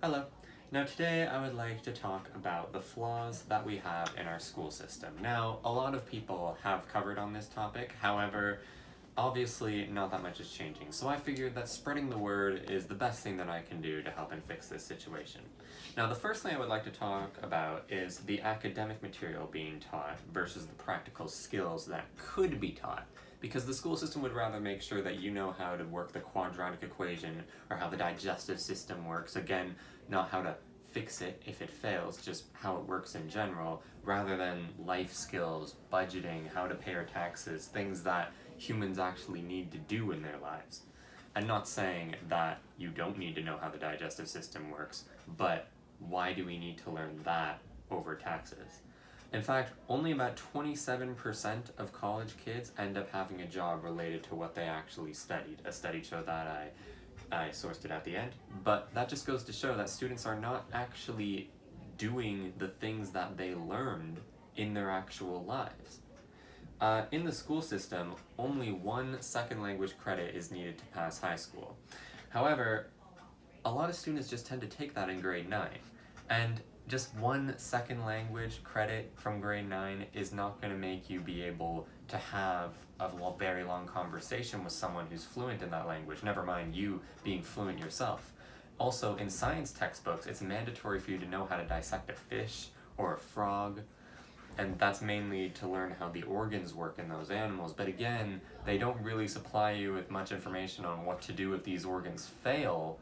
Hello. Now today I would like to talk about the flaws that we have in our school system. Now, a lot of people have covered on this topic, however, obviously not that much is changing. So I figured that spreading the word is the best thing that I can do to help and fix this situation. Now, the first thing I would like to talk about is the academic material being taught versus the practical skills that could be taught. Because the school system would rather make sure that you know how to work the quadratic equation or how the digestive system works. Again, not how to fix it if it fails, just how it works in general, rather than life skills, budgeting, how to pay your taxes, things that humans actually need to do in their lives. I'm not saying that you don't need to know how the digestive system works, but why do we need to learn that over taxes? In fact, only about 27% of college kids end up having a job related to what they actually studied. A study showed that I sourced it at the end, but that just goes to show that students are not actually doing the things that they learned in their actual lives. In the school system, only one second language credit is needed to pass high school. However, a lot of students just tend to take that in grade 9, and just one second language credit from grade 9 is not going to make you be able to have a very long conversation with someone who's fluent in that language, never mind you being fluent yourself. Also, in science textbooks, it's mandatory for you to know how to dissect a fish or a frog, and that's mainly to learn how the organs work in those animals. But again, they don't really supply you with much information on what to do if these organs fail,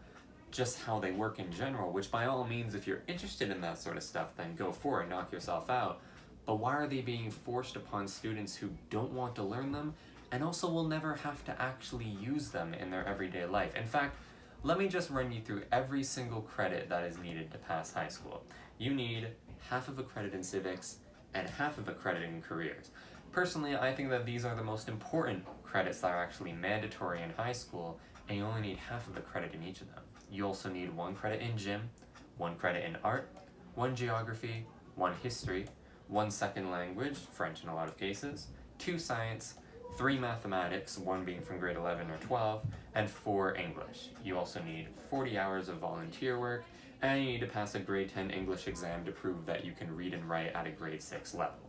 just how they work in general, which by all means, if you're interested in that sort of stuff, then go for it, knock yourself out. But why are they being forced upon students who don't want to learn them, and also will never have to actually use them in their everyday life? In fact, let me just run you through every single credit that is needed to pass high school. You need half of a credit in civics and half of a credit in careers. Personally, I think that these are the most important credits that are actually mandatory in high school, and you only need half of a credit in each of them. You also need one credit in gym, one credit in art, one geography, one history, one second language, French in a lot of cases, 2 science, 3 mathematics, 1 being from grade 11 or 12, and 4 English. You also need 40 hours of volunteer work, and you need to pass a grade 10 English exam to prove that you can read and write at a grade 6 level.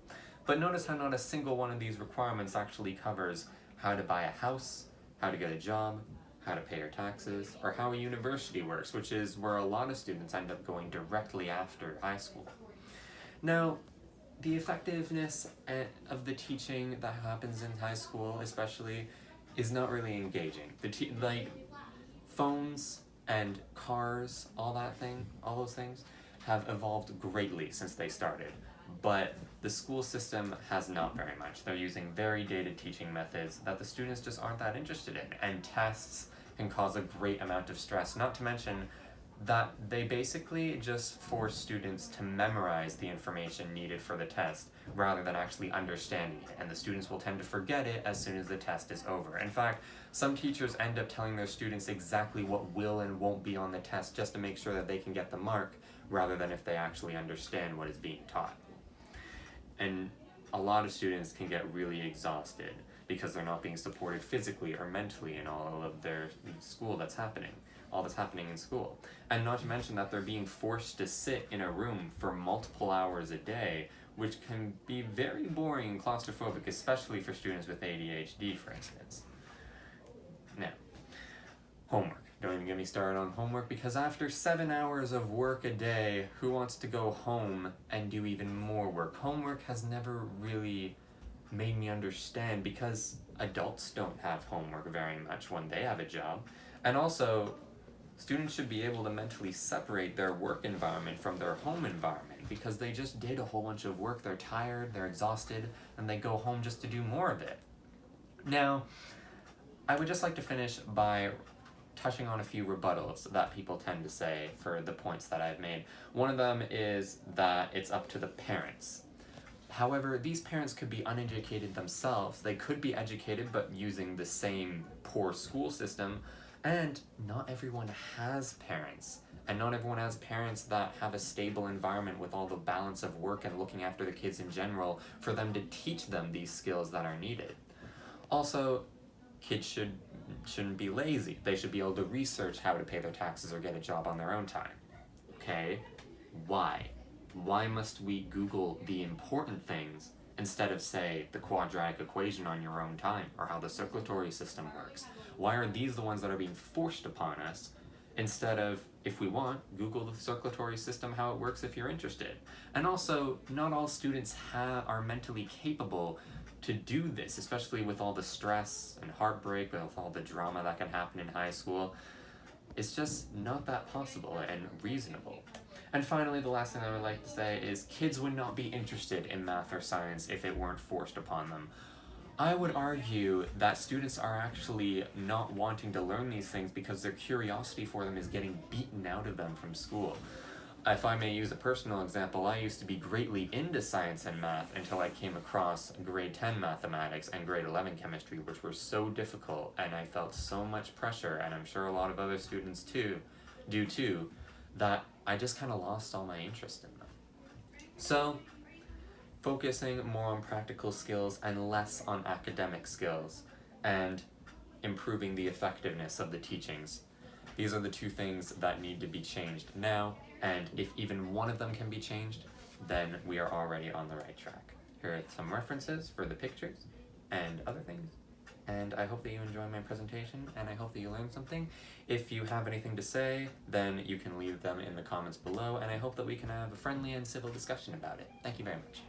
But notice how not a single one of these requirements actually covers how to buy a house, how to get a job, how to pay your taxes, or how a university works, which is where a lot of students end up going directly after high school. Now, the effectiveness of the teaching that happens in high school, especially, is not really engaging. Phones and cars, all those things, have evolved greatly since they started, but the school system has not very much. They're using very dated teaching methods that the students just aren't that interested in, and tests can cause a great amount of stress, not to mention that they basically just force students to memorize the information needed for the test rather than actually understanding it, and the students will tend to forget it as soon as the test is over. In fact, some teachers end up telling their students exactly what will and won't be on the test just to make sure that they can get the mark, rather than if they actually understand what is being taught. And a lot of students can get really exhausted because they're not being supported physically or mentally in all of their school that's happening in school. And not to mention that they're being forced to sit in a room for multiple hours a day, which can be very boring and claustrophobic, especially for students with ADHD, for instance. Now, homework. Don't even get me started on homework, because after 7 hours of work a day, who wants to go home and do even more work? Homework has never really made me understand, because adults don't have homework very much when they have a job. And also, students should be able to mentally separate their work environment from their home environment, because they just did a whole bunch of work, they're tired, they're exhausted, and they go home just to do more of it. Now, I would just like to finish by touching on a few rebuttals that people tend to say for the points that I've made. One of them is that it's up to the parents. However, these parents could be uneducated themselves. They could be educated but using the same poor school system, and not everyone has parents. And not everyone has parents that have a stable environment with all the balance of work and looking after the kids in general for them to teach them these skills that are needed. Also, kids shouldn't be lazy. They should be able to research how to pay their taxes or get a job on their own time. Okay, why? Why must we Google the important things instead of, say, the quadratic equation on your own time, or how the circulatory system works? Why are these the ones that are being forced upon us, instead of, if we want, Google the circulatory system, how it works if you're interested? And also, not all students are mentally capable to do this, especially with all the stress and heartbreak, with all the drama that can happen in high school. It's just not that possible and reasonable. And finally, the last thing I would like to say is kids would not be interested in math or science if it weren't forced upon them. I would argue that students are actually not wanting to learn these things because their curiosity for them is getting beaten out of them from school. If I may use a personal example, I used to be greatly into science and math until I came across grade 10 mathematics and grade 11 chemistry, which were so difficult, and I felt so much pressure, and I'm sure a lot of other students do too, that I just kind of lost all my interest in them. So, focusing more on practical skills and less on academic skills, and improving the effectiveness of the teachings. These are the two things that need to be changed now, and if even one of them can be changed, then we are already on the right track. Here are some references for the pictures and other things. And I hope that you enjoy my presentation, and I hope that you learned something. If you have anything to say, then you can leave them in the comments below, and I hope that we can have a friendly and civil discussion about it. Thank you very much.